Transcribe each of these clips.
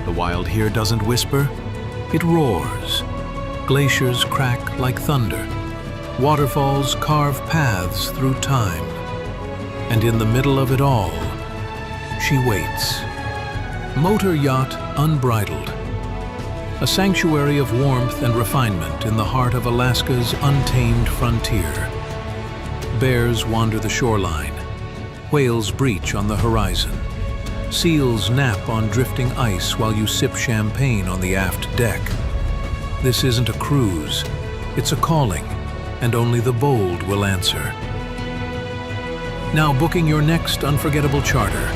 The wild here doesn't whisper, it roars. Glaciers crack like thunder. Waterfalls carve paths through time. And in the middle of it all, she waits. Motor Yacht Unbridled. A sanctuary of warmth and refinement in the heart of Alaska's untamed frontier. Bears wander the shoreline. Whales breach on the horizon. Seals nap on drifting ice while you sip champagne on the aft deck. This isn't a cruise, it's a calling, and only the bold will answer. Now booking your next unforgettable charter,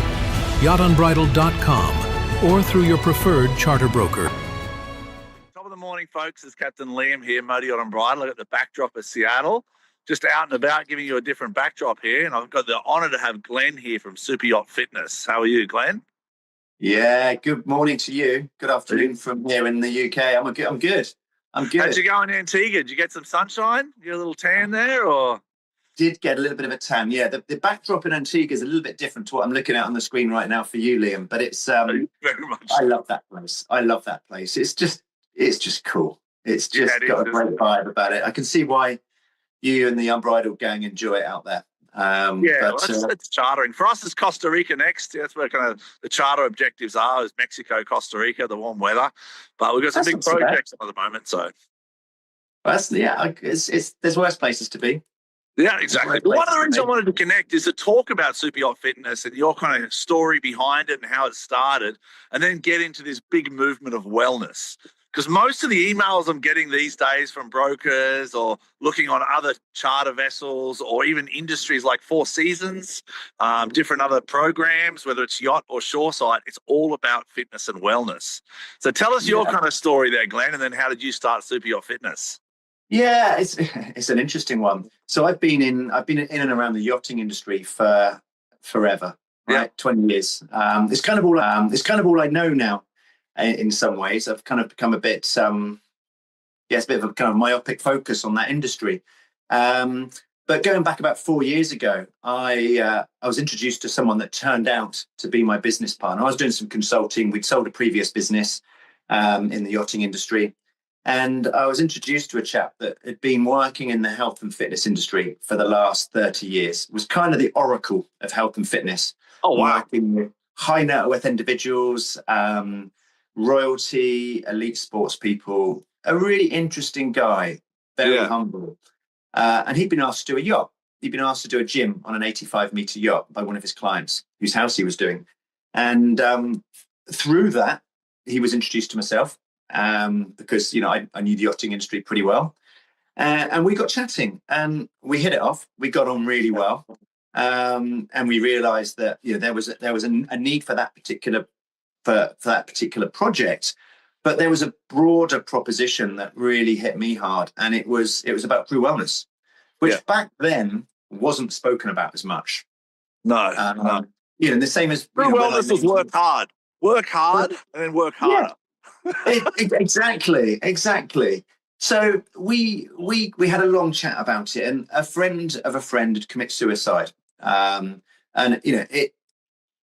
yachtunbridled.com or through your preferred charter broker. Top of the morning, folks. It's Captain Liam here, Motor Yacht Unbridled at the backdrop of Seattle. Just out and about giving you a different backdrop here. And I've got the honour to have Glen here from Super Yacht Fitness. How are you, Glen? Yeah, good morning to you. Good afternoon from here in the UK. I'm good. How'd you go in Antigua? Did you get some sunshine? You get a little tan there, or? Did get a little bit of a tan. Yeah, the backdrop in Antigua is a little bit different to what I'm looking at on the screen right now for you, Liam. But it's Very much. I love that place. I love that place. It's just cool. It's just got a great vibe about it. I can see why you and the Unbridled gang enjoy it out there. It's chartering. For us, it's Costa Rica next. That's where kind of the charter objectives are, is Mexico, Costa Rica, the warm weather. But we've got some big projects at the moment. So there's worse places to be. Yeah, exactly. But one of the reasons I wanted to connect is to talk about Super Yacht Fitness and your kind of story behind it and how it started, and then get into this big movement of wellness. Because most of the emails I'm getting these days from brokers or looking on other charter vessels or even industries like Four Seasons, different other programs, whether it's yacht or shoreside, it's all about fitness and wellness. So tell us your kind of story there, Glen, and then how did you start Super Yacht Fitness? Yeah, it's an interesting one. So I've been in and around the yachting industry for forever, right? Yeah. 20 years. It's kind of all I know now. In some ways, I've kind of become a bit, it's a bit of a kind of myopic focus on that industry. But going back about 4 years ago, I was introduced to someone that turned out to be my business partner. I was doing some consulting. We'd sold a previous business in the yachting industry. And I was introduced to a chap that had been working in the health and fitness industry for the last 30 years. It was kind of the oracle of health and fitness. Oh, wow. Working with high net worth individuals, royalty, elite sports people, a really interesting guy, very humble. And he'd been asked to do a yacht. He'd been asked to do a gym on an 85-meter yacht by one of his clients whose house he was doing. And through that, he was introduced to myself because, I knew the yachting industry pretty well. And we got chatting and we hit it off. We got on really well. And we realized that, there was a need for that particular for that particular project, but there was a broader proposition that really hit me hard, and it was about crew wellness, which back then wasn't spoken about as much. No. And the same as crew wellness was work hard, and then work harder. Yeah. Exactly. So we had a long chat about it, and a friend of a friend had committed suicide, and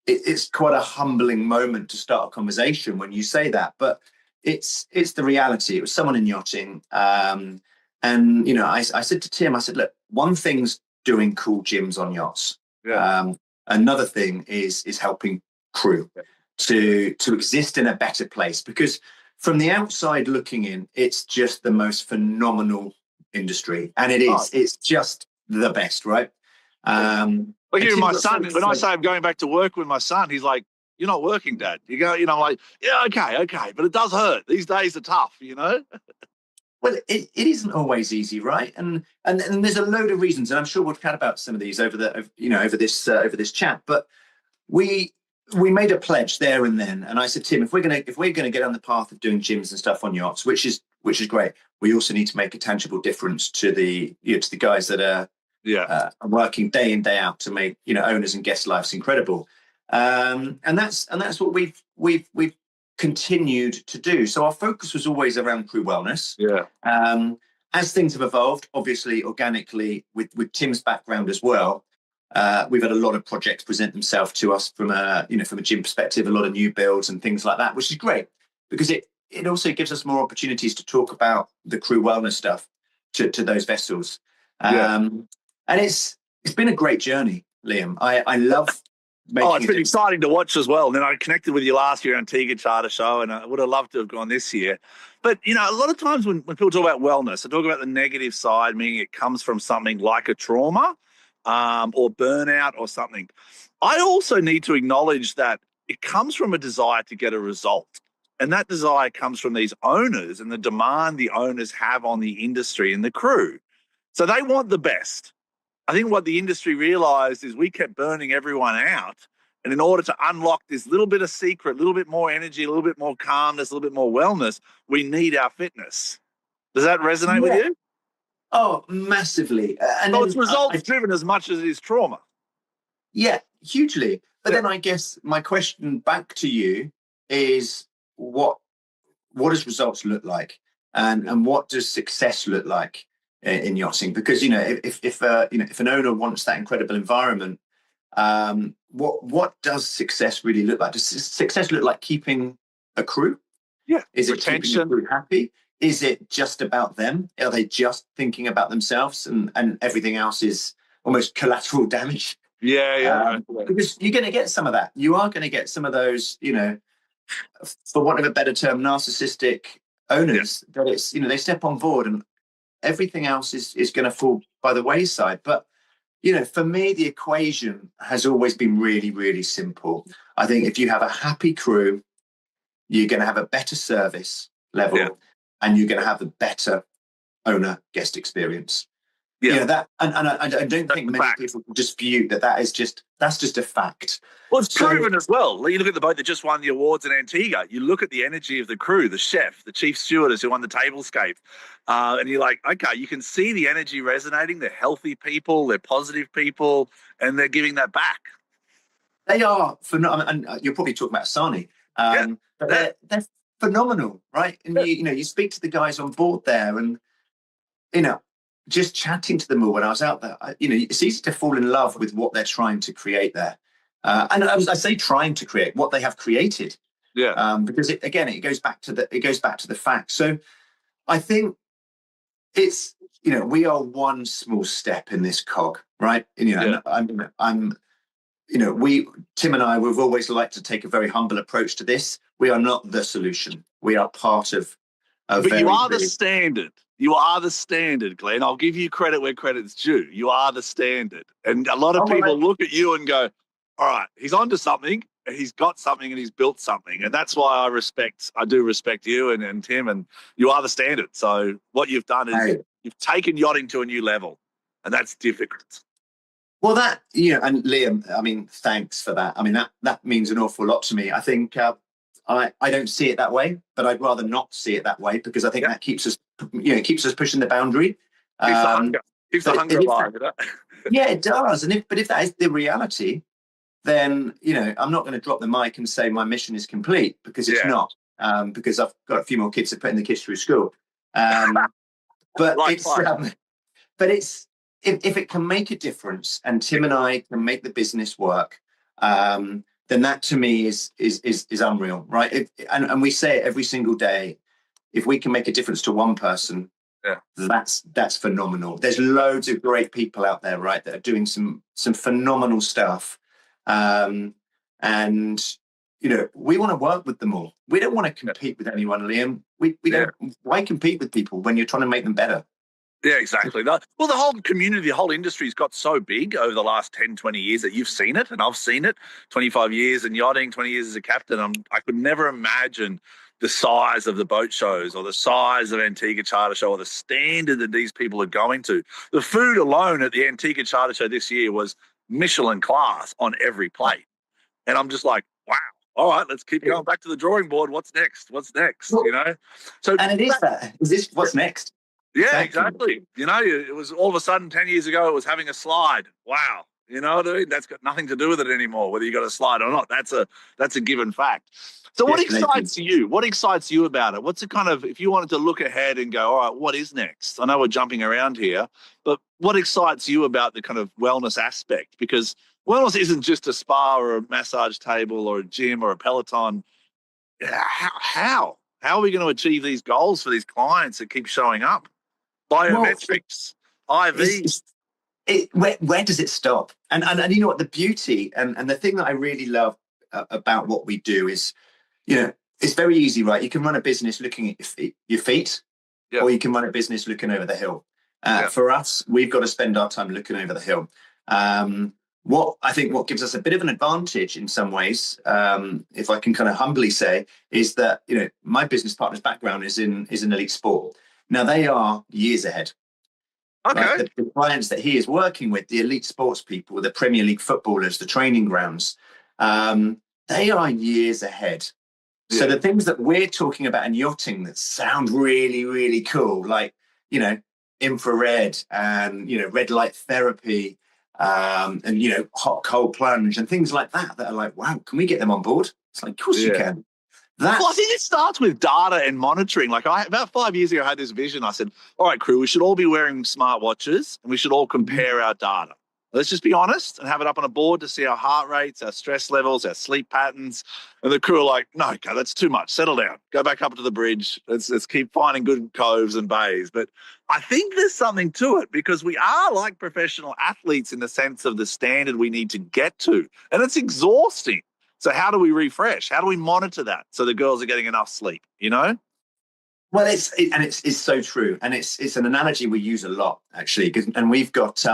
it's quite a humbling moment to start a conversation when you say that, but it's the reality. It was someone in yachting. And, I said to Tim, I said, look, one thing's doing cool gyms on yachts. Yeah. Another thing is helping crew to exist in a better place, because from the outside looking in, it's just the most phenomenal industry. And it is, it's just the best, right? Like even my son, when I say I'm going back to work with my son, he's like, "You're not working, Dad." You go, I'm like, "Yeah, okay, but it does hurt. These days are tough, Well, it isn't always easy, right? And there's a load of reasons, and I'm sure we'll chat about some of these over this chat. But we made a pledge there and then, and I said, Tim, if we're gonna get on the path of doing gyms and stuff on yachts, which is great, we also need to make a tangible difference to the guys that are working day in, day out to make owners and guests' lives incredible, and that's what we've continued to do. So our focus was always around crew wellness. As things have evolved, obviously organically with Tim's background as well, we've had a lot of projects present themselves to us from a gym perspective, a lot of new builds and things like that, which is great. because it also gives us more opportunities to talk about the crew wellness stuff to those vessels. And it's been a great journey, Liam. I love making it's been exciting to watch as well. And then I connected with you last year at Antigua Charter Show, and I would have loved to have gone this year. But, you know, a lot of times when people talk about wellness, they talk about the negative side, meaning it comes from something like a trauma or burnout or something. I also need to acknowledge that it comes from a desire to get a result. And that desire comes from these owners and the demand the owners have on the industry and the crew. So they want the best. I think what the industry realized is we kept burning everyone out. And in order to unlock this little bit of secret, a little bit more energy, a little bit more calmness, a little bit more wellness, we need our fitness. Does that resonate with you? Oh, massively. So it's results driven as much as it is trauma. Yeah, hugely. But then I guess my question back to you is what does results look like? And what does success look like in yachting? Because, you know, if an owner wants that incredible environment, what does success really look like? Does success look like keeping a crew? Yeah. Is it keeping the crew happy? Is it just about them? Are they just thinking about themselves and everything else is almost collateral damage? Yeah. Because you're going to get some of that. You are going to get some of those, you know, for want of a better term, narcissistic owners that it's, you know, they step on board and everything else is going to fall by the wayside. But, you know, for me, the equation has always been really, really simple. I think if you have a happy crew, you're going to have a better service level and you're going to have a better owner guest experience. Yeah, you know, that, and I don't think many people dispute that's just a fact. Well, it's proven as well. You look at the boat that just won the awards in Antigua. You look at the energy of the crew, the chef, the chief stewardess who won the tablescape, and you're like, okay, you can see the energy resonating. They're healthy people, they're positive people, and they're giving that back. They are phenomenal, and you're probably talking about Asani, but they're phenomenal, right? And you speak to the guys on board there, and you know, just chatting to them all when I was out there, it's easy to fall in love with what they're trying to create there. And I say trying to create what they have created. Yeah. Because it goes back to the fact. So I think it's, we are one small step in this cog, right? And, Tim and I, we've always liked to take a very humble approach to this. We are not the solution. We are part of a But you are the standard. You are the standard, Glenn. I'll give you credit where credit's due. You are the standard. And a lot of people look at you and go, all right, he's onto something, and he's got something, and he's built something. And that's why I do respect you and Tim, and you are the standard. So what you've done is you've taken yachting to a new level, and that's difficult. Well, and Liam, I mean, thanks for that. I mean, that means an awful lot to me. I think I don't see it that way, but I'd rather not see it that way because I think that keeps us, keeps us pushing the boundary. Keeps the hunger alive. Yeah, it does. But if that is the reality, then I'm not going to drop the mic and say my mission is complete because it's not. Because I've got a few more kids to put in the kids through school. But it's if it can make a difference, and Tim and I can make the business work. Then that to me is unreal, right? And we say it every single day. If we can make a difference to one person, that's phenomenal. There's loads of great people out there, right, that are doing some phenomenal stuff. And we want to work with them all. We don't want to compete with anyone, Liam. We don't. Why compete with people when you're trying to make them better? Yeah, exactly. Well, the whole community, the whole industry's got so big over the last 10, 20 years that you've seen it, and I've seen it. 25 years in yachting, 20 years as a captain. I could never imagine the size of the boat shows or the size of Antigua Charter Show or the standard that these people are going to. The food alone at the Antigua Charter Show this year was Michelin class on every plate. And I'm just like, wow. All right, let's keep going back to the drawing board. What's next? So, and it is that. Is this what's next? Yeah, exactly. It was all of a sudden 10 years ago, it was having a slide. Wow. You know what I mean? That's got nothing to do with it anymore, whether you got a slide or not. That's a given fact. So what excites you? What excites you about it? What's it kind of, if you wanted to look ahead and go, all right, what is next? I know we're jumping around here, but what excites you about the kind of wellness aspect? Because wellness isn't just a spa or a massage table or a gym or a Peloton. How are we going to achieve these goals for these clients that keep showing up? Biometrics, IVs. Where does it stop? And you know what, the beauty and the thing that I really love about what we do is, it's very easy, right? You can run a business looking at your feet, Yep. or you can run a business looking over the hill. Yep. For us, we've got to spend our time looking over the hill. What gives us a bit of an advantage in some ways, if I can kind of humbly say, is that my business partner's background is in elite sport. Now they are years ahead. Okay. Right? The clients that he is working with, the elite sports people, the Premier League footballers, the training grounds, they are years ahead. Yeah. So the things that we're talking about in yachting that sound really, really cool, like, infrared and, red light therapy, and, hot, cold plunge and things like that are like, wow, can we get them on board? It's like, of course you can. Well, I think it starts with data and monitoring. Like about 5 years ago, I had this vision. I said, all right, crew, we should all be wearing smartwatches and we should all compare our data. Let's just be honest and have it up on a board to see our heart rates, our stress levels, our sleep patterns. And the crew are like, no, okay, that's too much. Settle down. Go back up to the bridge. Let's keep finding good coves and bays. But I think there's something to it because we are like professional athletes in the sense of the standard we need to get to. And it's exhausting. So how do we refresh? How do we monitor that so the girls are getting enough sleep, Well, it's so true. And it's an analogy we use a lot, actually. And we've got...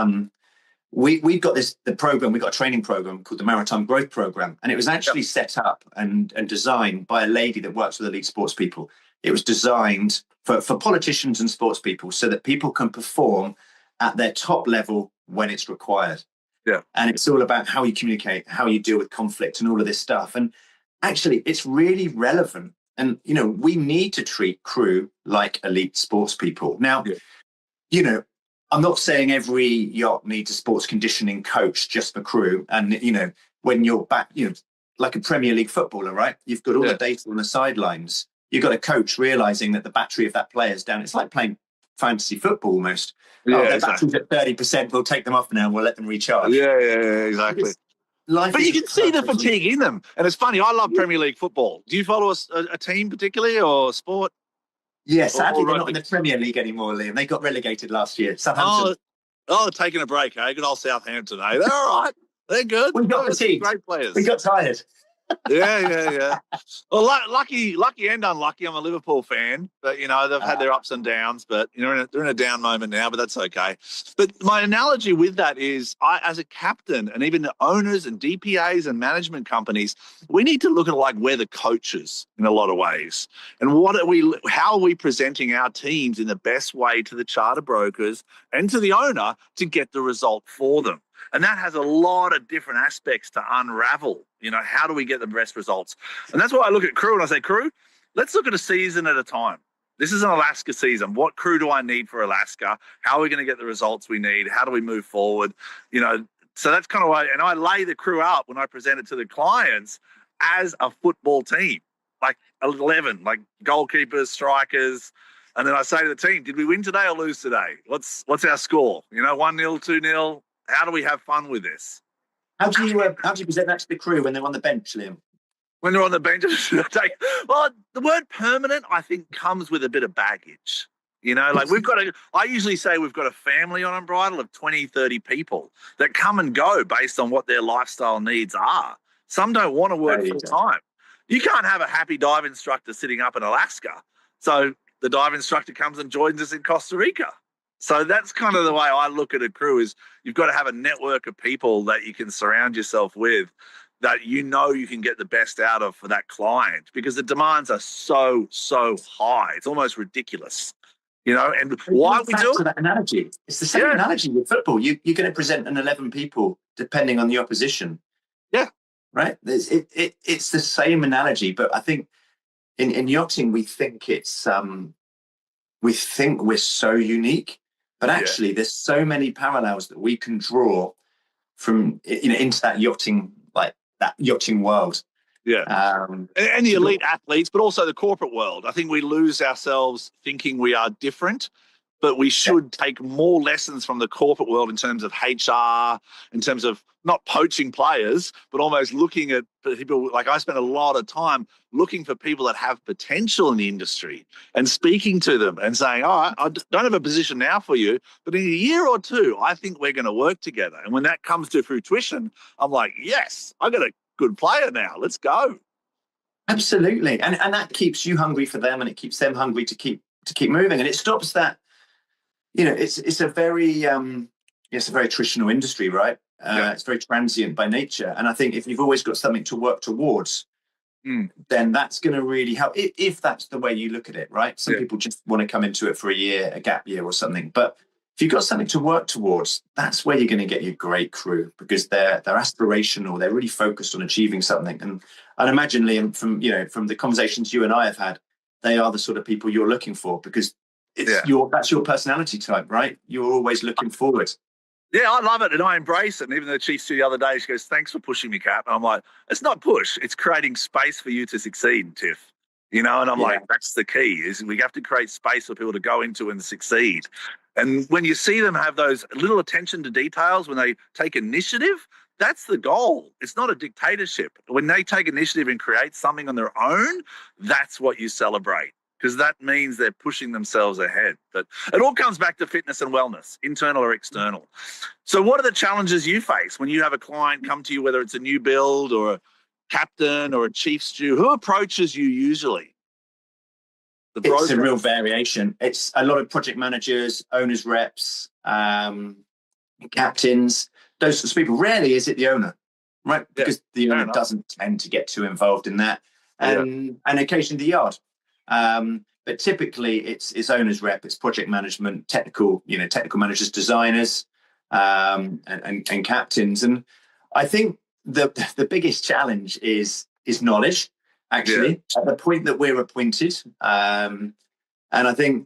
We've got the program, we've got a training program called the Maritime Growth Program. And it was actually set up and designed by a lady that works with elite sports people. It was designed for politicians and sports people so that people can perform at their top level when it's required. Yeah. And it's all about how you communicate, how you deal with conflict and all of this stuff. And actually, it's really relevant. And, we need to treat crew like elite sports people. Now, I'm not saying every yacht needs a sports conditioning coach just for crew. And, when you're back, like a Premier League footballer, right? You've got all the data on the sidelines. You've got a coach realizing that the battery of that player's down. It's like playing fantasy football almost. Yeah, their battery's at 30%. We'll take them off now. We'll let them recharge. Yeah, exactly. But you can see the fatigue in them. And it's funny, I love Premier League football. Do you follow a team particularly or sport? Yeah, sadly, they're not in the Premier League anymore, Liam. They got relegated last year. Southampton. Oh, taking a break, eh? Good old Southampton, eh? They're all right. They're good. We got fatigued. Great players. We got tired. Yeah. Well, lucky and unlucky. I'm a Liverpool fan, but they've had their ups and downs. But they're in a down moment now, but that's okay. But my analogy with that is, I, as a captain, and even the owners and DPAs and management companies, we need to look at like we're the coaches in a lot of ways, and how are we presenting our teams in the best way to the charter brokers and to the owner to get the result for them. And that has a lot of different aspects to unravel. How do we get the best results? And that's why I look at crew and I say, crew, let's look at a season at a time. This is an Alaska season. What crew do I need for Alaska? How are we going to get the results we need? How do we move forward? So that's kind of why, and I lay the crew up when I present it to the clients as a football team, like 11, like goalkeepers, strikers. And then I say to the team, did we win today or lose today? What's our score? 1-0, 2-0. How do we have fun with this? How do you present that to the crew when they're on the bench, Liam? When they're on the bench, well, the word permanent, I think, comes with a bit of baggage. Like I usually say we've got a family on Unbridled of 20, 30 people that come and go based on what their lifestyle needs are. Some don't want to work full time. You can't have a happy dive instructor sitting up in Alaska. So the dive instructor comes and joins us in Costa Rica. So that's kind of the way I look at a crew is you've got to have a network of people that you can surround yourself with that you can get the best out of for that client because the demands are so high. It's almost ridiculous, and why we do it. That analogy. It's the same analogy with football. You're going to present an 11 people depending on the opposition. Yeah. Right? It's the same analogy, but I think in yachting, we think we're so unique. But actually, there's so many parallels that we can draw from into that yachting world. Yeah, and the elite athletes, but also the corporate world. I think we lose ourselves thinking we are different but we should take more lessons from the corporate world in terms of HR, in terms of not poaching players, but almost looking at people. Like I spend a lot of time looking for people that have potential in the industry and speaking to them and saying, "Oh, I don't have a position now for you, but in a year or two, I think we're going to work together." And when that comes to fruition, I'm like, "Yes, I got a good player now. Let's go." Absolutely, and that keeps you hungry for them, and it keeps them hungry to keep moving, and it stops that. It's a very it's a very attritional industry, right? It's very transient by nature, and I think if you've always got something to work towards, then that's going to really help. If that's the way you look at it, right? Some people just want to come into it for a year, a gap year or something, but if you've got something to work towards, that's where you're going to get your great crew, because they're aspirational, they're really focused on achieving something. And I'd imagine, Liam, from the conversations you and I have had, they are the sort of people you're looking for, because that's your personality type, right? You're always looking forward. Yeah, I love it, and I embrace it. And even the chief steward the other day, she goes, "Thanks for pushing me, Cap." And I'm like, "It's not push; it's creating space for you to succeed, Tiff." And I'm like, "That's the key: is we have to create space for people to go into and succeed." And when you see them have those little attention to details, when they take initiative, that's the goal. It's not a dictatorship. When they take initiative and create something on their own, that's what you celebrate, because that means they're pushing themselves ahead. But it all comes back to fitness and wellness, internal or external. So what are the challenges you face when you have a client come to you, whether it's a new build or a captain or a chief stew? Who approaches you usually? It's a real variation. It's a lot of project managers, owners, reps, captains, those sorts of people. Rarely is it the owner, right? Because the owner doesn't tend to get too involved in that. And occasionally the yard. But typically it's owners, rep, it's project management, technical managers, designers, and captains. And I think the biggest challenge is knowledge. Actually, at the point that we're appointed. And I think...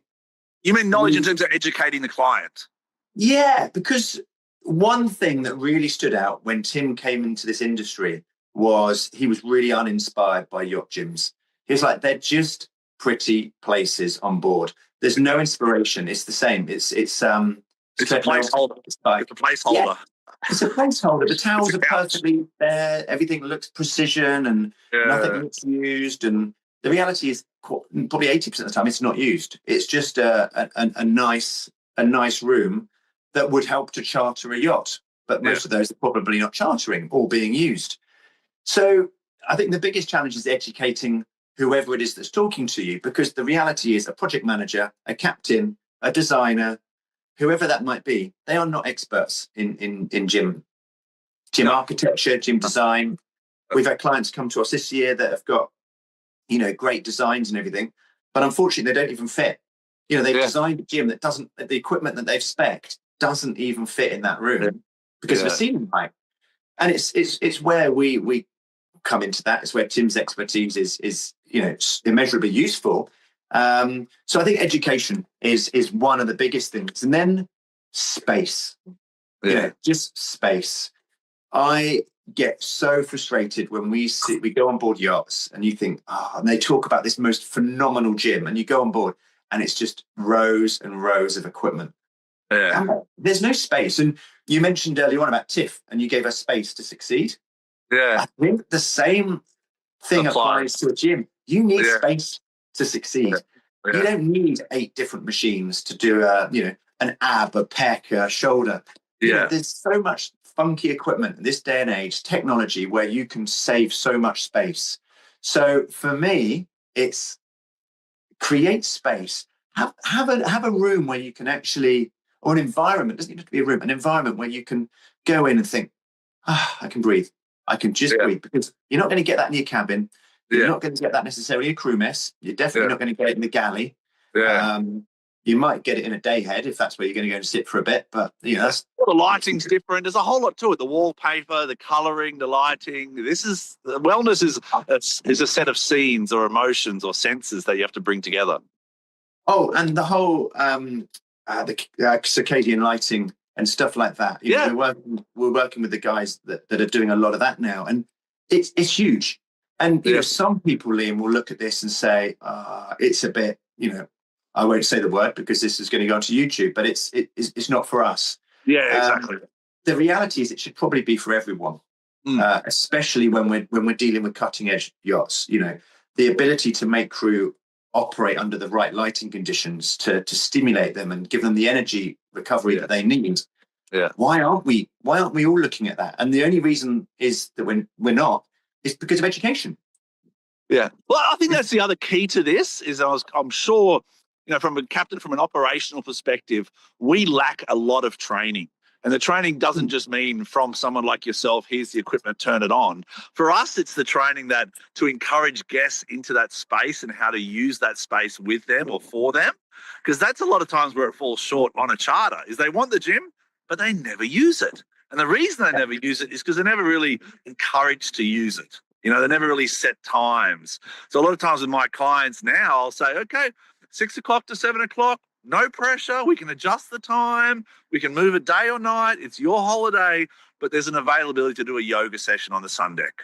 You mean knowledge in terms of educating the client? Yeah, because one thing that really stood out when Tim came into this industry was he was really uninspired by yacht gyms. He was like, they're just pretty places on board. There's no inspiration. It's the same. It's a placeholder. It's a placeholder. Yeah. It's a placeholder. The towels are perfectly there. Everything looks precision and nothing looks used. And the reality is probably 80% of the time it's not used. It's just a nice room that would help to charter a yacht. But most of those are probably not chartering or being used. So I think the biggest challenge is educating whoever it is that's talking to you, because the reality is a project manager, a captain, a designer, whoever that might be, they are not experts in gym architecture, gym design. We've had clients come to us this year that have got, great designs and everything, but unfortunately they don't even fit. They've designed a gym that the equipment that they've spec'd doesn't even fit in that room because of the ceiling height. And it's where we come into that. It's where Tim's expertise is immeasurably useful. So I think education is one of the biggest things, and then space. Just space. I get so frustrated when we go on board yachts, and you think, and they talk about this most phenomenal gym, and you go on board, and it's just rows and rows of equipment. And there's no space. And you mentioned earlier on about Tiff, and you gave us space to succeed. I think the same thing applies to a gym. You need space to succeed. You don't need 8 different machines to do an ab, a pec, a shoulder. There's so much funky equipment in this day and age, technology, where you can save so much space. So for me, it's create space. Have a room where you can actually, or an environment, doesn't have to be a room, an environment where you can go in and think, I can breathe. I can just breathe, because you're not going to get that in your cabin. You're not going to get that necessarily in a crew mess. You're definitely not going to get it in the galley. You might get it in a day head if that's where you're going to go and sit for a bit. But that's the lighting's different. There's a whole lot to it. The wallpaper, the colouring, the lighting. Wellness is a set of scenes or emotions or senses that you have to bring together. Oh, and the whole the circadian lighting and stuff like that. We're working with the guys that are doing a lot of that now, and it's huge. And some people, Liam, will look at this and say, it's a bit, I won't say the word because this is going to go onto YouTube, but it's not for us. Yeah, exactly. The reality is it should probably be for everyone, especially when we're dealing with cutting edge yachts. You know, the ability to make crew operate under the right lighting conditions to stimulate them and give them the energy recovery that they need. Yeah. Why aren't we all looking at that? And the only reason is that we're not is because of education. Yeah. Well, I think that's the other key to this is I'm sure, you know, from an operational perspective, we lack a lot of training. And the training doesn't just mean from someone like yourself, here's the equipment, turn it on. For us, it's the training that to encourage guests into that space and how to use that space with them or for them. Because that's a lot of times where it falls short on a charter is they want the gym, but they never use it. And the reason they never use it is because they're never really encouraged to use it. You know, they never really set times. So a lot of times with my clients now, I'll say, okay, 6 o'clock to 7 o'clock, no pressure. We can adjust the time. We can move it day or night. It's your holiday, but there's an availability to do a yoga session on the sun deck.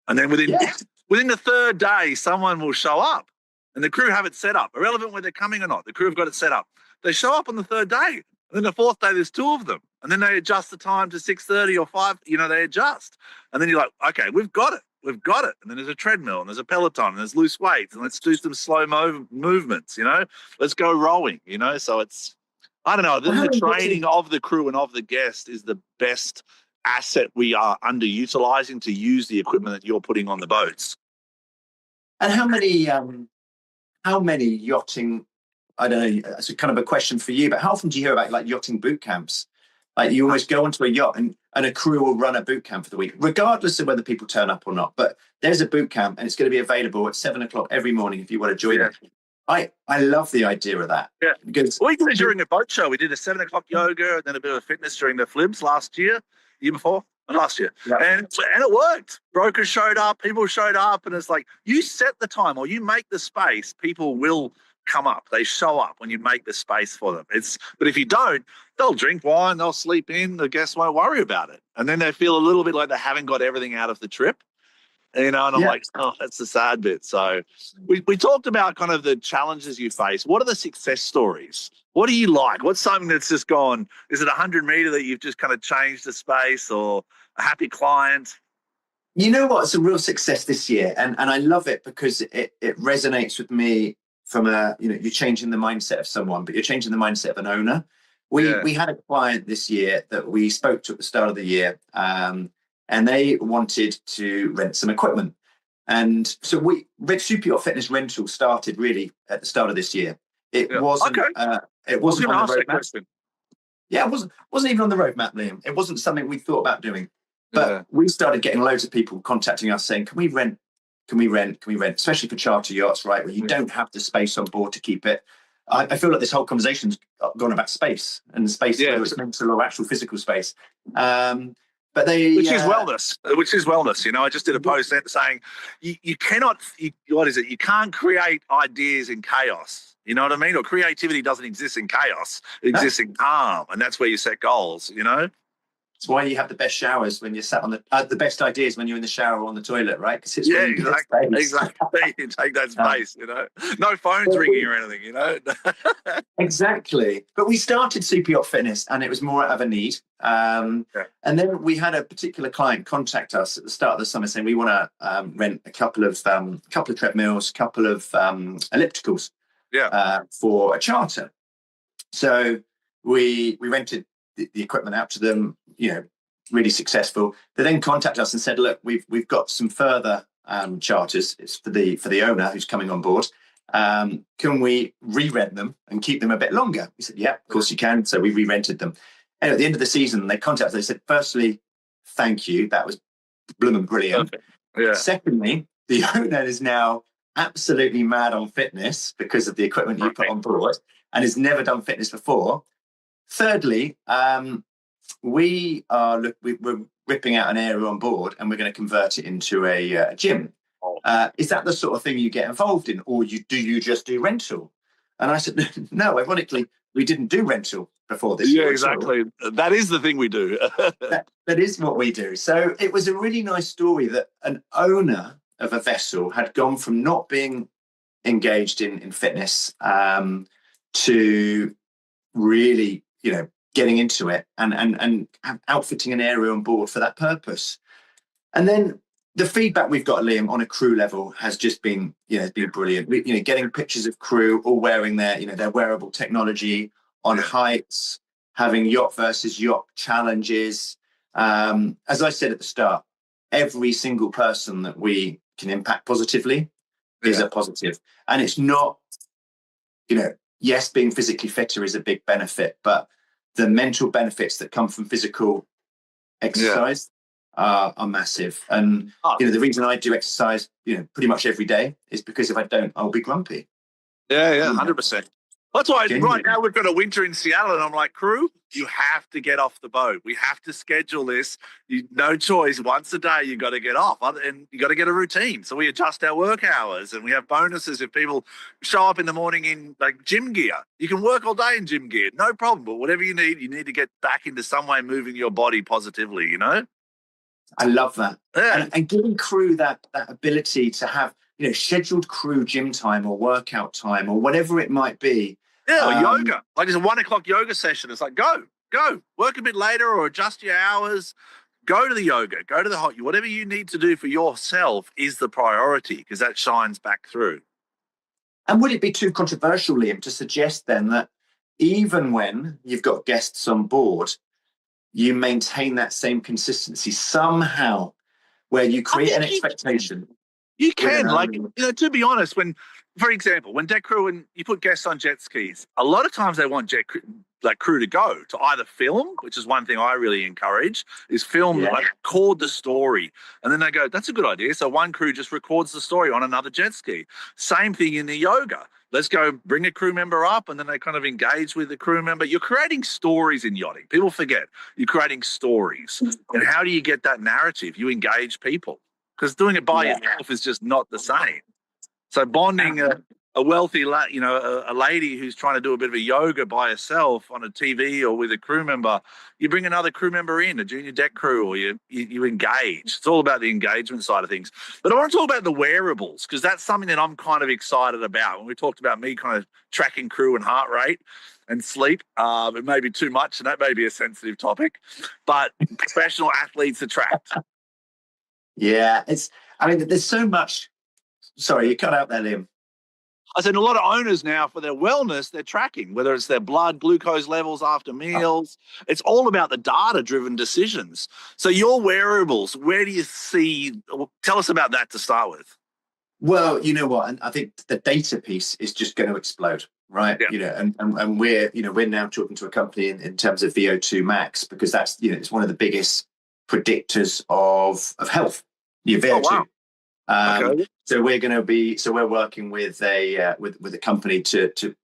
And then within the third day, someone will show up and the crew have it set up, irrelevant whether they're coming or not. The crew have got it set up. They show up on the third day. And then the fourth day, there's 2 of them. And then they adjust the time to 6:30 or 5, you know, they adjust. And then you're like, okay, we've got it. We've got it. And then there's a treadmill and there's a Peloton and there's loose weights and let's do some slow movements, you know, let's go rowing, you know. So it's, I don't know, the training of the crew and of the guest is the best asset we are underutilizing to use the equipment that you're putting on the boats. And how many yachting, I don't know, it's kind of a question for you, but how often do you hear about like yachting boot camps? Like you almost go onto a yacht and a crew will run a boot camp for the week, regardless of whether people turn up or not. But there's a boot camp and it's going to be available at 7 o'clock every morning if you want to join it. I love the idea of that. Yeah. Because we did it during a boat show. We did a 7 o'clock yoga and then a bit of fitness during the Flibs last year before. Last year. Yeah. And it worked. Brokers showed up, people showed up, and it's like you set the time or you make the space, people will come up. They show up when you make the space for them. But if you don't, they'll drink wine, they'll sleep in, the guests won't worry about it. And then they feel a little bit like they haven't got everything out of the trip. You know, and I'm like, oh, that's the sad bit. So we talked about kind of the challenges you face. What are the success stories? What do you like? What's something that's just gone? Is it 100 meter that you've just kind of changed the space or a happy client? You know what? It's a real success this year. And I love it because it resonates with me from you're changing the mindset of someone, but you're changing the mindset of an owner. We had a client this year that we spoke to at the start of the year, and they wanted to rent some equipment. And so Super Yacht Fitness rental started really at the start of this year. It wasn't on the roadmap. Yeah, it wasn't even on the roadmap, Liam. It wasn't something we thought about doing. But we started getting loads of people contacting us saying, can we rent? Can we rent? Especially for charter yachts, right? Where you don't have the space on board to keep it. I feel like this whole conversation's gone about space and space, whether it's mental or actual physical space. But which is wellness. You know, I just did a post saying you cannot. What is it? You can't create ideas in chaos. You know what I mean? Or creativity doesn't exist in chaos. It exists in calm, and that's where you set goals. You know. It's why you have the best showers when you're sat on the best ideas when you're in the shower or on the toilet, right? Because it's exactly. You take that space, you know. No phones ringing or anything, you know. Exactly. But we started Super Yacht Fitness, and it was more out of a need. And then we had a particular client contact us at the start of the summer saying we want to rent a couple of treadmills, a couple of ellipticals, for a charter. So we rented the equipment out to them, you know, really successful. They then contacted us and said, look, we've got some further charters. It's for the owner who's coming on board. Can we re-rent them and keep them a bit longer? We said, yeah, of course you can. So we re-rented them. And at the end of the season, they contacted us. They said, firstly, thank you. That was blooming brilliant. Yeah. Secondly, the owner is now absolutely mad on fitness because of the equipment you put on board and has never done fitness before. Thirdly, we're ripping out an area on board and we're going to convert it into a gym. Is that the sort of thing you get involved in, or do you just do rental? And I said, no, ironically, we didn't do rental before this year. Yeah, exactly. That is the thing we do. that is what we do. So it was a really nice story that an owner of a vessel had gone from not being engaged in fitness to really, getting into it and outfitting an area on board for that purpose. And then the feedback we've got, Liam, on a crew level has just been, been brilliant. Getting pictures of crew all wearing their wearable technology on heights, having yacht versus yacht challenges. As I said at the start, every single person that we can impact positively is a positive. And it's not, yes, being physically fitter is a big benefit, but the mental benefits that come from physical exercise are massive. And the reason I do exercise, pretty much every day is because if I don't, I'll be grumpy. Yeah, 100%. That's why right now we've got a winter in Seattle, and I'm like, crew, you have to get off the boat. We have to schedule this. No choice. Once a day, you got to get off, and you got to get a routine. So we adjust our work hours, and we have bonuses if people show up in the morning in like gym gear. You can work all day in gym gear, no problem. But whatever you need to get back into some way moving your body positively. I love that. Yeah. And giving crew that ability to have, scheduled crew gym time or workout time or whatever it might be. Yeah, or yoga. Like it's a 1 o'clock yoga session. It's like, go, work a bit later or adjust your hours. Go to the yoga, go to the hot. Whatever you need to do for yourself is the priority because that shines back through. And would it be too controversial, Liam, to suggest then that even when you've got guests on board, you maintain that same consistency somehow where you create an expectation? You can, to be honest, for example, when deck crew and you put guests on jet skis, a lot of times they want crew to go to either film, which is one thing I really encourage, is film, record the story. And then they go, that's a good idea. So one crew just records the story on another jet ski. Same thing in the yoga. Let's go bring a crew member up and then they kind of engage with the crew member. You're creating stories in yachting. People forget you're creating stories. And how do you get that narrative? You engage people because doing it by yourself is just not the same. So bonding a wealthy, a lady who's trying to do a bit of a yoga by herself on a TV or with a crew member, you bring another crew member in, a junior deck crew, or you engage. It's all about the engagement side of things. But I want to talk about the wearables because that's something that I'm kind of excited about. When we talked about me kind of tracking crew and heart rate and sleep, it may be too much, and that may be a sensitive topic, but professional athletes are tracked. Yeah, there's so much. Sorry, you cut out there, Liam. I said a lot of owners now for their wellness, they're tracking, whether it's their blood glucose levels after meals. It's all about the data-driven decisions. So your wearables, where do you see, tell us about that to start with. Well, you know what, and I think the data piece is just going to explode, right? Yeah. And we're now talking to a company in terms of VO2 max because that's, it's one of the biggest predictors of health, your VO2. Oh, wow. Okay. So we're working with a company to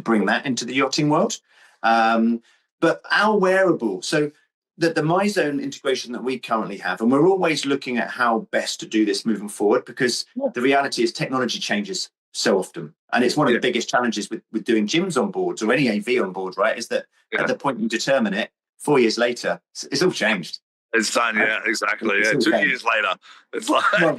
bring that into the yachting world. But our wearable, so the MyZone integration that we currently have, and we're always looking at how best to do this moving forward because the reality is technology changes so often. And it's one of the biggest challenges with doing gyms on boards or any AV on board, right? Is that at the point you determine it, 4 years later, it's all changed. It's done, yeah, exactly. Yeah, 2 years later. It's like... Well,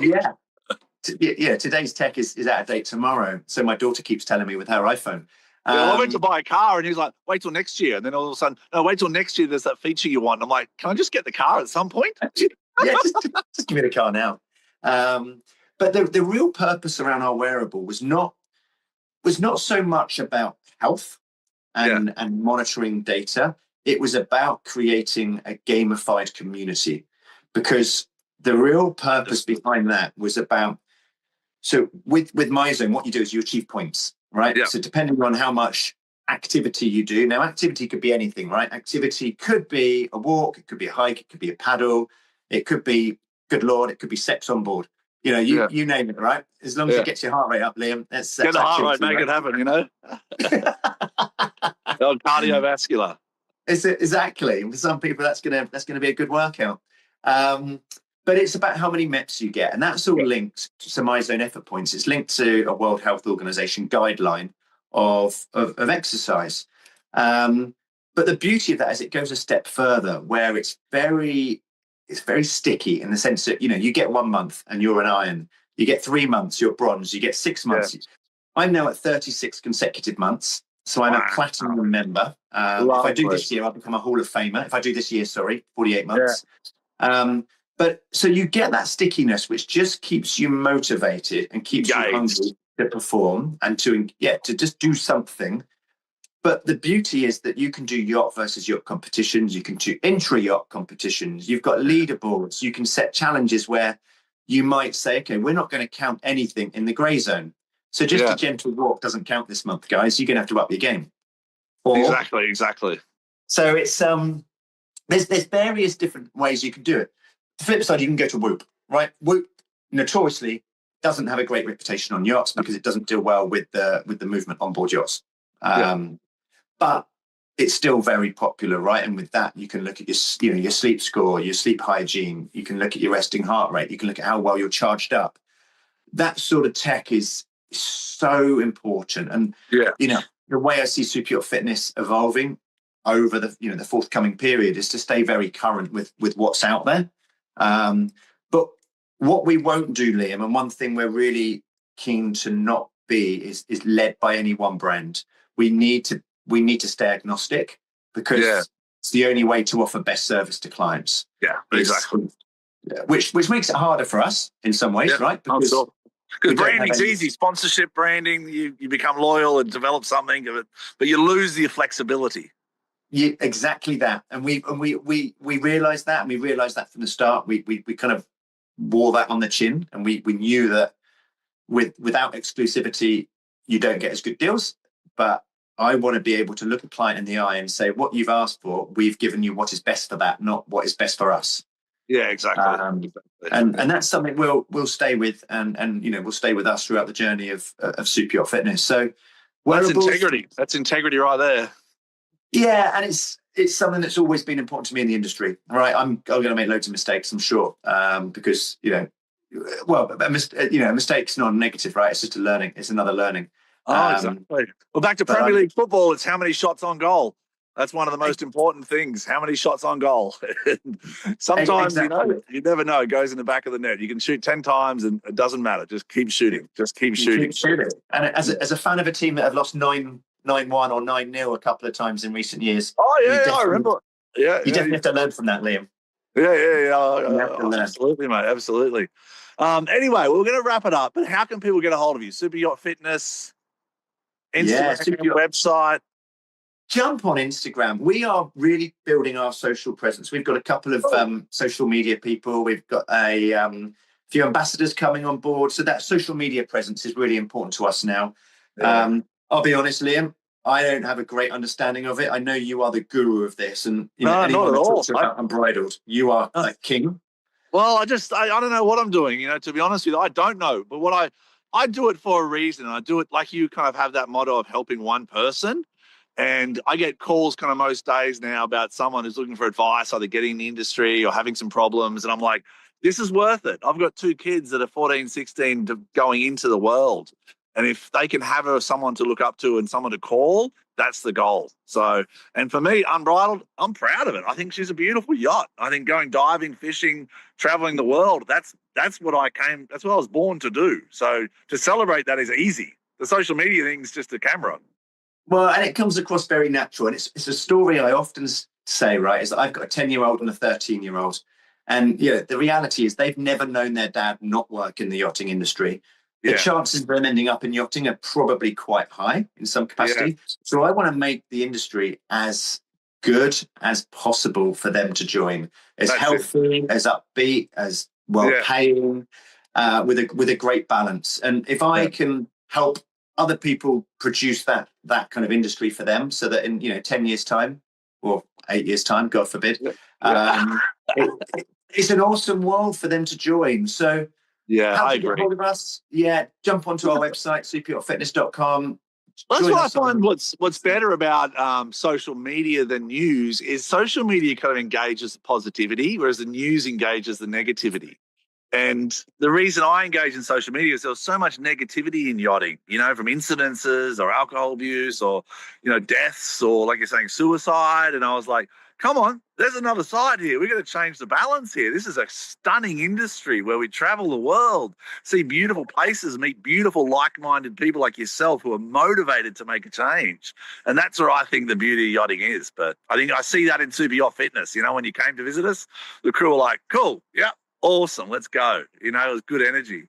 today's tech is out of date tomorrow. So my daughter keeps telling me with her iPhone. I went to buy a car and he's like, wait till next year. And then all of a sudden, no, wait till next year, there's that feature you want. I'm like, can I just get the car at some point? Just give me the car now. But the real purpose around our wearable was not so much about health and monitoring data. It was about creating a gamified community because the real purpose behind that was about, so with MyZone, what you do is you achieve points, right? Yeah. So depending on how much activity you do, now activity could be anything, right? Activity could be a walk, it could be a hike, it could be a paddle, it could be, good Lord, it could be sex on board. You name it, right? As long as it gets your heart rate up, Liam, that's get the heart rate, make it happen, Cardiovascular. Exactly. For some people, that's gonna be a good workout. But it's about how many MEPs you get, and that's all linked to MyZone effort points. It's linked to a World Health Organization guideline of exercise. But the beauty of that is it goes a step further, where it's very sticky in the sense that you get 1 month and you're an iron, you get 3 months you're bronze, you get 6 months. I'm now at 36 consecutive months. So I'm Wow. a platinum member. If I do this year, I'll become a Hall of Famer. If I do this year, 48 months. But so you get that stickiness, which just keeps you motivated and keeps you hungry to perform and to just do something. But the beauty is that you can do yacht versus yacht competitions. You can do intra-yacht competitions. You've got leaderboards. You can set challenges where you might say, okay, we're not going to count anything in the grey zone. So just a gentle walk doesn't count this month, guys. You're going to have to up your game. Exactly. So it's there's various different ways you can do it. The flip side, you can go to Whoop, right? Whoop notoriously doesn't have a great reputation on yachts because it doesn't deal well with the movement on board yachts. But it's still very popular, right? And with that, you can look at your sleep score, your sleep hygiene. You can look at your resting heart rate. You can look at how well you're charged up. That sort of tech is so important. And the way I see Super Yacht Fitness evolving over the forthcoming period is to stay very current with what's out there. But what we won't do, Liam, and one thing we're really keen to not be is led by any one brand. We need to stay agnostic because it's the only way to offer best service to clients. Yeah, exactly. Which makes it harder for us in some ways, right? Because branding's easy. Sponsorship branding, you become loyal and develop something, but you lose your flexibility. Yeah, exactly that. And we realized that, and we realized that from the start. We kind of wore that on the chin, and we knew that without exclusivity, you don't get as good deals. But I want to be able to look a client in the eye and say, what you've asked for, we've given you what is best for that, not what is best for us. Yeah, exactly. And that's something we'll stay with, and will stay with us throughout the journey of Super Yacht Fitness. So that's integrity. That's integrity right there. Yeah, and it's something that's always been important to me in the industry. Right, I'm going to make loads of mistakes, I'm sure, because mistakes not negative, right? It's just a learning. It's another learning. Exactly. Well, back to Premier League football, it's how many shots on goal. That's one of the most important things. How many shots on goal? Sometimes, you never know. It goes in the back of the net. You can shoot 10 times and it doesn't matter. Just keep shooting. Keep shooting. And as a fan of a team that have lost 9-1 or 9-0 a couple of times in recent years. I remember. You definitely have to learn from that, Liam. Absolutely, mate. Absolutely. Anyway, we're going to wrap it up. But how can people get a hold of you? Super Yacht Fitness, Instagram, website. Jump on Instagram. We are really building our social presence. We've got a couple of social media people. We've got a few ambassadors coming on board. So that social media presence is really important to us now. Yeah. I'll be honest, Liam, I don't have a great understanding of it. I know you are the guru of this. And anyone that talks about Unbridled, you are a king. Well, I don't know what I'm doing, to be honest with you. I don't know. But what I do it for a reason. I do it like you kind of have that motto of helping one person. And I get calls kind of most days now about someone who's looking for advice, either getting in the industry or having some problems. And I'm like, this is worth it. I've got 2 kids that are 14, 16 going into the world. And if they can have someone to look up to and someone to call, that's the goal. So, and for me, Unbridled, I'm proud of it. I think she's a beautiful yacht. I think going diving, fishing, traveling the world, that's what I was born to do. So to celebrate that is easy. The social media thing is just a camera. Well, and it comes across very natural. And it's a story I often say, right, is that I've got a 10-year-old and a 13-year-old. And the reality is they've never known their dad not work in the yachting industry. The chances of them ending up in yachting are probably quite high in some capacity. Yeah. So I want to make the industry as good as possible for them to join. As healthy, as upbeat, as well-paying, with a great balance. And if I can help other people produce that kind of industry for them, so that in 10 years' time or 8 years' time, God forbid, it's an awesome world for them to join. So I agree. Get hold of us? Jump onto our website, superyachtfitness.com. That's what I find what's better about social media than news is social media kind of engages the positivity, whereas the news engages the negativity. And the reason I engage in social media is there was so much negativity in yachting, from incidences or alcohol abuse or, deaths or, like you're saying, suicide. And I was like, come on, there's another side here. We're going to change the balance here. This is a stunning industry where we travel the world, see beautiful places, meet beautiful like-minded people like yourself who are motivated to make a change. And that's where I think the beauty of yachting is. But I think I see that in Super Yacht Fitness. You know, when you came to visit us, the crew were like, cool, yeah, awesome, let's go. You know, it was good energy.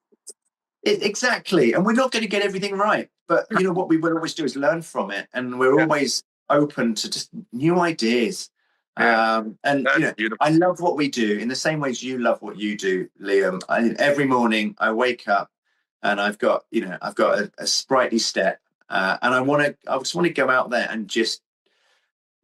Exactly. And we're not going to get everything right. But, you know, what we will always do is learn from it. And we're always open to just new ideas. And you know, beautiful. I love what we do in the same ways you love what you do, Liam. Every morning I wake up and I've got a sprightly step, and I just want to go out there and just,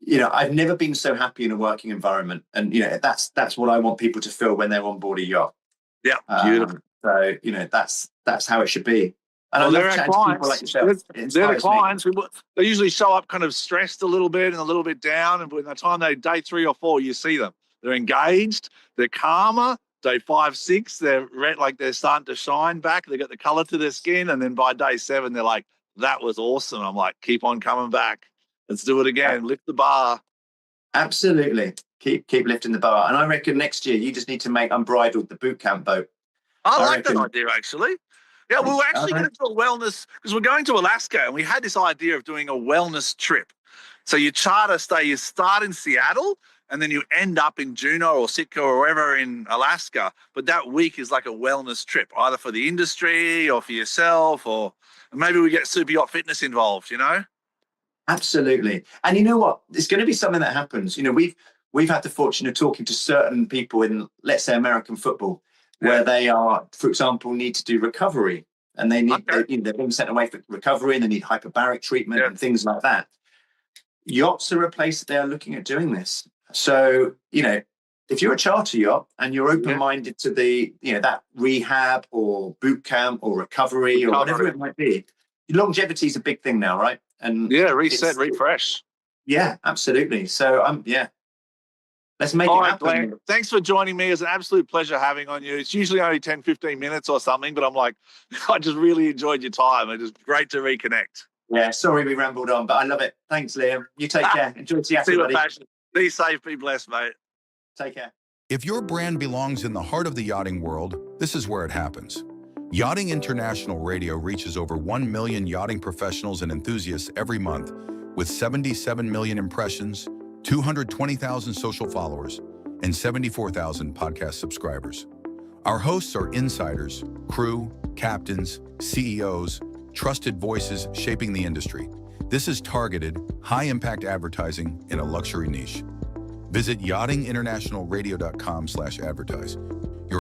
you know, I've never been so happy in a working environment, and you know, that's what I want people to feel when they're on board a yacht. Yeah, beautiful. So you know, that's how it should be. And well, I love chatting to people like yourself. They're the clients. They usually show up kind of stressed a little bit and a little bit down. And by the time day 3 or 4, you see them. They're engaged. They're calmer. Day 5, 6, they're like they're starting to shine back. They got the color to their skin. And then by day 7, they're like, that was awesome. I'm like, keep on coming back. Let's do it again. Lift the bar. Absolutely. Keep lifting the bar. And I reckon next year you just need to make Unbridled the boot camp boat. I like that idea, actually. Yeah, we were actually going to do a wellness, because we're going to Alaska, and we had this idea of doing a wellness trip. So you you start in Seattle, and then you end up in Juneau or Sitka or wherever in Alaska. But that week is like a wellness trip, either for the industry or for yourself, or maybe we get Super Yacht Fitness involved, you know? Absolutely. And you know what? It's going to be something that happens. You know, we've had the fortune of talking to certain people in, let's say, American football, where they are, for example, need to do recovery, and they're being sent away for recovery, and they need hyperbaric treatment and things like that. Yachts are a place that they are looking at doing this. So, you know, if you're a charter yacht and you're open-minded to the, you know, that rehab or boot camp or recovery or whatever it might be, longevity is a big thing now, right? And reset, refresh. Yeah, absolutely. So, let's make it happen. Glenn, thanks for joining me. It's an absolute pleasure having on you. It's usually only 10, 15 minutes or something, but I'm like, I just really enjoyed your time. It was great to reconnect. Yeah, sorry we rambled on, but I love it. Thanks, Liam. You take care. Enjoy Seattle, buddy. Be safe, be blessed, mate. Take care. If your brand belongs in the heart of the yachting world, this is where it happens. Yachting International Radio reaches over 1 million yachting professionals and enthusiasts every month, with 77 million impressions, 220,000 social followers, and 74,000 podcast subscribers. Our hosts are insiders, crew, captains, CEOs, trusted voices shaping the industry. This is targeted, high-impact advertising in a luxury niche. Visit yachtinginternationalradio.com/advertise